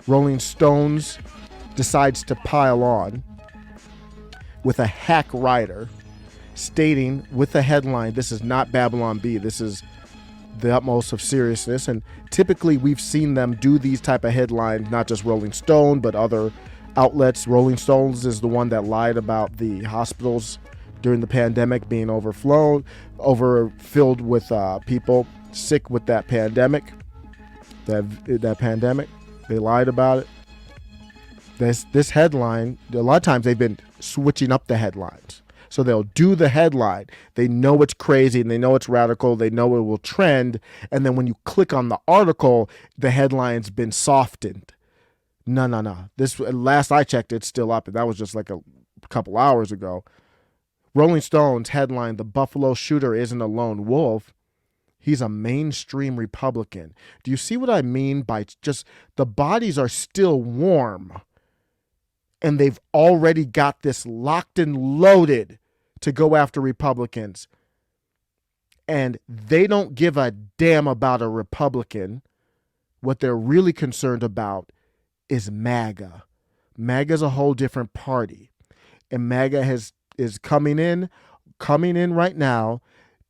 Rolling Stones decides to pile on with a hack writer stating with the headline, this is not Babylon Bee, this is the utmost of seriousness. And typically we've seen them do these type of headlines, not just Rolling Stone, but other outlets. Rolling Stones is the one that lied about the hospitals during the pandemic being overfilled with people sick with that pandemic. That pandemic, they lied about it. This headline, a lot of times they've been switching up the headlines. So they'll do the headline. They know it's crazy and they know it's radical. They know it will trend. And then when you click on the article, the headline's been softened. No. This, last I checked, it's still up. And that was just like a couple hours ago. Rolling Stone's headline, "The Buffalo shooter isn't a lone wolf. He's a mainstream Republican." Do you see what I mean by just the bodies are still warm and they've already got this locked and loaded to go after Republicans? And they don't give a damn about a Republican. What they're really concerned about is MAGA. MAGA is a whole different party. And MAGA is coming in right now,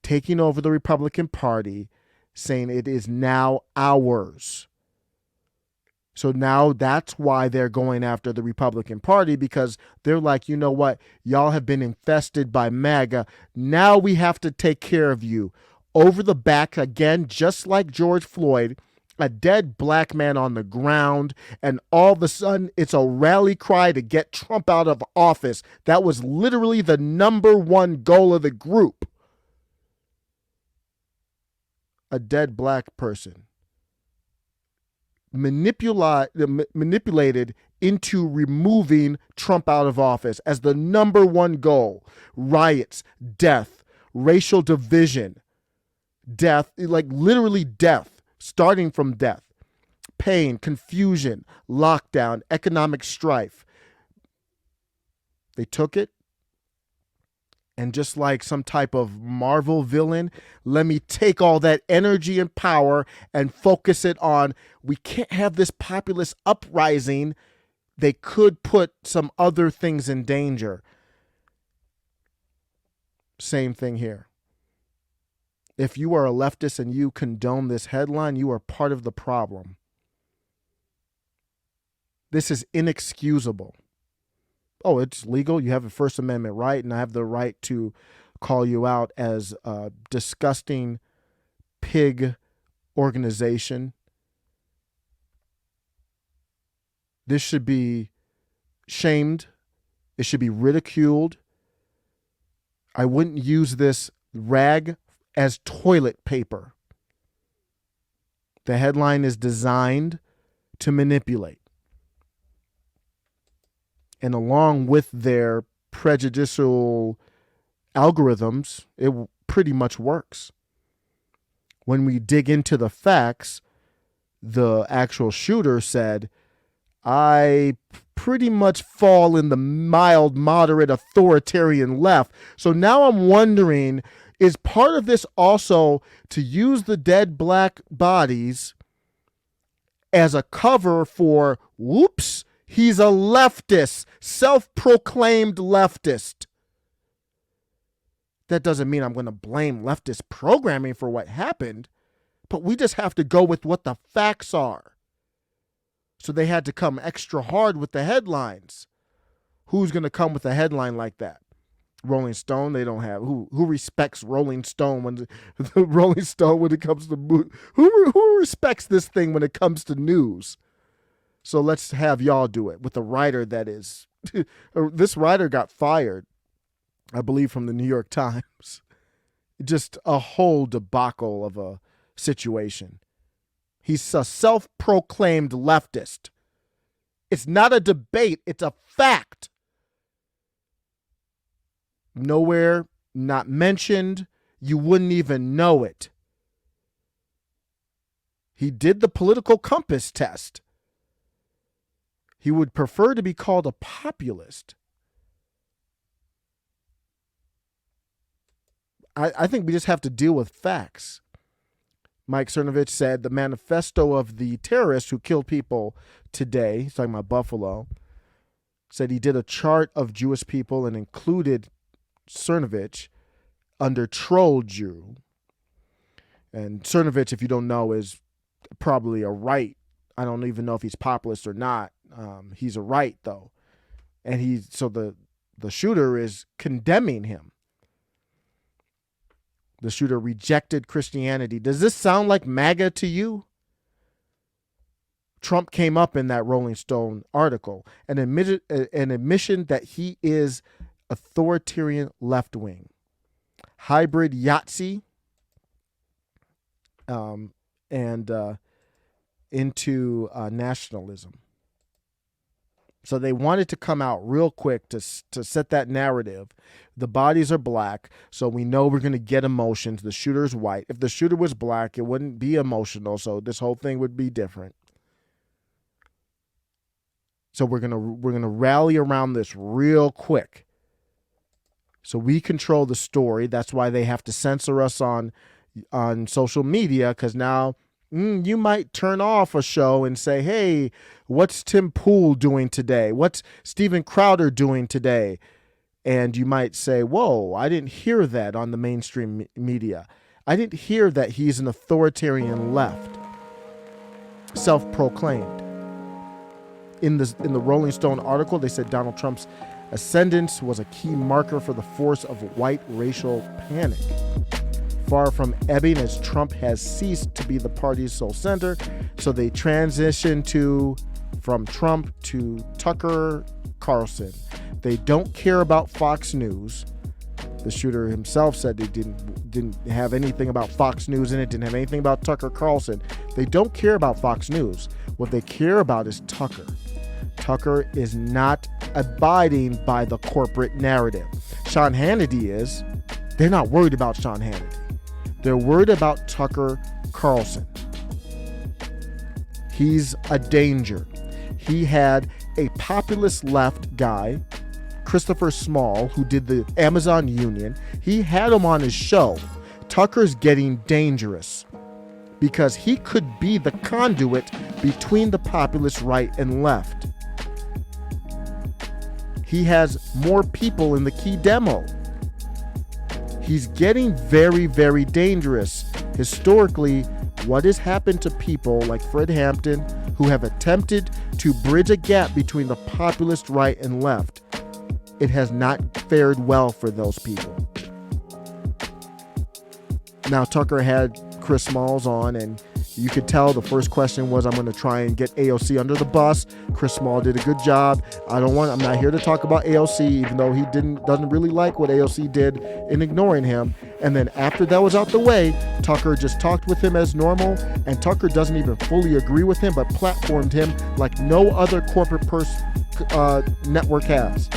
taking over the Republican Party, saying it is now ours. So now that's why they're going after the Republican Party, because they're like, you know what? Y'all have been infested by MAGA. Now we have to take care of you. Over the back again, just like George Floyd, a dead black man on the ground, and all of a sudden it's a rally cry to get Trump out of office. That was literally the number one goal of the group. A dead black person manipulated into removing Trump out of office as the number one goal. Riots, death, racial division, death, like literally death. Starting from death, pain, confusion, lockdown, economic strife. They took it, and just like some type of Marvel villain, let me take all that energy and power and focus it on, we can't have this populist uprising. They could put some other things in danger. Same thing here. If you are a leftist and you condone this headline, you are part of the problem. This is inexcusable. Oh, it's legal. You have a First Amendment right, and I have the right to call you out as a disgusting pig organization. This should be shamed. It should be ridiculed. I wouldn't use this rag as toilet paper. The headline is designed to manipulate. And along with their prejudicial algorithms, it pretty much works. When we dig into the facts, the actual shooter said, I pretty much fall in the mild, moderate, authoritarian left. So now I'm wondering, is part of this also to use the dead black bodies as a cover for, whoops, he's a leftist, self-proclaimed leftist? That doesn't mean I'm going to blame leftist programming for what happened, but we just have to go with what the facts are. So they had to come extra hard with the headlines. Who's going to come with a headline like that? Rolling Stone, they don't have who respects Rolling Stone when the Rolling Stone when it comes to who respects this thing when it comes to news. So let's have y'all do it with a writer that is this writer got fired, I believe, from the New York Times. Just a whole debacle of a situation. He's a self-proclaimed leftist. It's not a debate, it's a fact. Nowhere, not mentioned. You wouldn't even know it. He did the political compass test. He would prefer to be called a populist. I think we just have to deal with facts. Mike Cernovich said the manifesto of the terrorist who killed people today, he's talking about Buffalo, said he did a chart of Jewish people and included Cernovich under troll Jew. And Cernovich, if you don't know, is probably a right. I don't even know if he's populist or not. He's a right, though. And the shooter is condemning him. The shooter rejected Christianity. Does this sound like MAGA to you? Trump came up in that Rolling Stone article and admitted an admission that he is authoritarian left-wing, hybrid Yahtzee, and into nationalism. So they wanted to come out real quick to set that narrative. The bodies are black, so we know we're going to get emotions. The shooter's white. If the shooter was black, it wouldn't be emotional, so this whole thing would be different. So we're gonna rally around this real quick. So we control the story. That's why they have to censor us on social media, because now you might turn off a show and say, hey, what's Tim Pool doing today? What's Steven Crowder doing today? And you might say, whoa, I didn't hear that on the mainstream media. I didn't hear that he's an authoritarian left, self-proclaimed. In the Rolling Stone article, they said Donald Trump's ascendance was a key marker for the force of white racial panic. Far from ebbing, as Trump has ceased to be the party's sole center, so they transitioned from Trump to Tucker Carlson. They don't care about Fox News. The shooter himself said they didn't have anything about Fox News in it, didn't have anything about Tucker Carlson. They don't care about Fox News. What they care about is Tucker. Tucker is not abiding by the corporate narrative. Sean Hannity is. They're not worried about Sean Hannity. They're worried about Tucker Carlson. He's a danger. He had a populist left guy, Christopher Small, who did the Amazon Union. He had him on his show. Tucker's getting dangerous because he could be the conduit between the populist right and left. He has more people in the key demo. He's getting very, very dangerous. Historically, what has happened to people like Fred Hampton, who have attempted to bridge a gap between the populist right and left, it has not fared well for those people. Now, Tucker had Chris Smalls on, and you could tell the first question was, I'm going to try and get AOC under the bus. Chris Small did a good job. I'm not here to talk about AOC, even though he doesn't really like what AOC did in ignoring him. And then after that was out the way, Tucker just talked with him as normal, and Tucker doesn't even fully agree with him, but platformed him like no other corporate network has.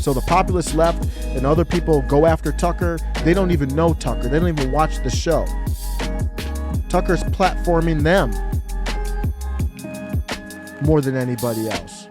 So the populist left and other people go after Tucker. They don't even know Tucker. They don't even watch the show. Tucker's platforming them more than anybody else.